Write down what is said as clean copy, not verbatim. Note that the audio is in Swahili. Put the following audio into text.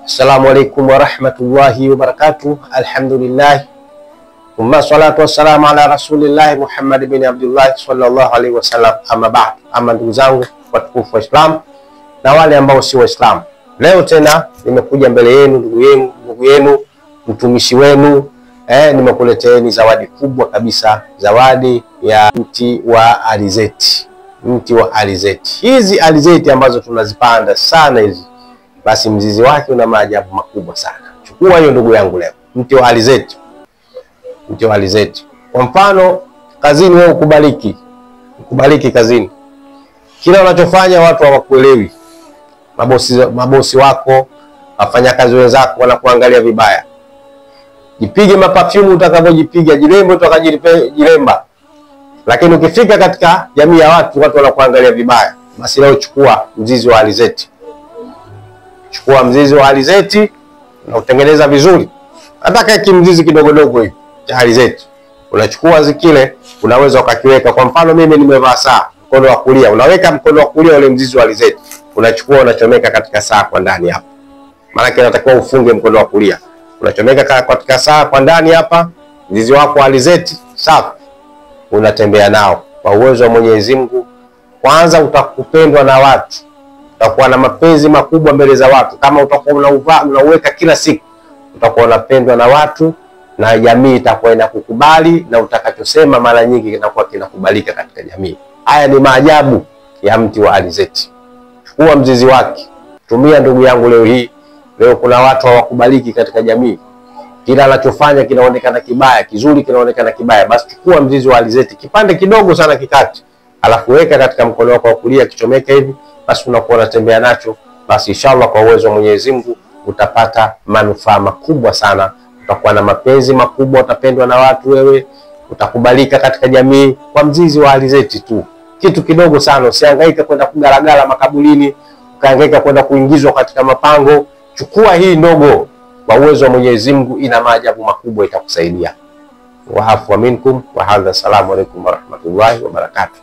Assalamu alaikum warahmatullahi wabarakatuh. Alhamdulillah, umma salatu wassalamu ala rasulillah Muhammad bin Abdullah sallallahu alaihi wasallam. Amma ba'd. Ama ndugu zangu watukufu wa Islam na wale ambao si Waislamu, leo tena nimekuja mbele yenu, ndugu yenu mtumishi wenu, nimekuleteeni zawadi kubwa kabisa, zawadi ya mti wa alizeti. Mti wa alizeti, hizi alizeti ambazo tunazipanda sana hizi, basi mzizi wake una maajabu makubwa sana. Chukua hiyo ndugu yangu leo, mti wa alizeti. Mti wa alizeti, kwa mfano kazini wewe ukubaliki kazini, kila unachofanya watu hawakuelewi, mabosi wako, wafanyakazi wenzako wanakuangalia vibaya. Jipige maperfume utakavyojipiga, jilembe utakajilemba, lakini ukifika katika jamii ya watu wanakuangalia vibaya. Basi leo chukua mzizi wa alizeti. Chukua mzizi wa alizeti na utengeneza vizuri. Nataka kimzizi kidogo hivi cha alizeti. Unachukua zikile, unaweza ukakiweka. Kwa mfano mimi nimevaa saa mkono wa kulia, unaweka mkono wa kulia ule mzizi wa alizeti. Unachukua unachomeka katika saa kwa ndani hapa. Maana yake inatakiwa ufunge mkono wa kulia. Unachomeka katika saa kwa ndani hapa, mzizi wako wa alizeti, safi. Unatembea nao kwa uwezo wa Mwenyezi Mungu. Kwanza utakupendwa na watu, utakuwa na mapenzi makubwa mbele za watu. Kama utakuwa unauweka kila siku, utakuwa unapendwa na watu na jamii itakuwa inakukubali, na utakachosema mara nyingi kinakuwa kinakubalika katika jamii. Haya ni maajabu ya mti wa alizeti. Chukua mzizi wake, tumia ndugu yangu leo hii. Leo kuna watu hawakubaliki katika jamii, kila anachofanya kinaonekana kibaya, kizuri kinaonekana kibaya. Basi chukua mzizi wa alizeti, kipande kidogo sana kikati, alafu weka katika mkono wako wa kulia, kichomeka hivi, basi unakuwa unatembea nacho. Basi inshallah kwa uwezo wa Mwenyezi Mungu utapata manufaa makubwa sana. Utakuwa na mapenzi makubwa, utapendwa na watu, wewe utakubalika katika jamii kwa mzizi wa alizeti tu. Kitu kidogo sana, usihangaika kwenda kugaragara makaburini, ukahangaika kwenda kuingizwa katika mapango. Chukua hii ndogo, kwa uwezo wa Mwenyezi Mungu ina maajabu makubwa, itakusaidia. Wa afwa minkum wa hadha. Assalamu alaikum warahmatullahi wabarakatuh.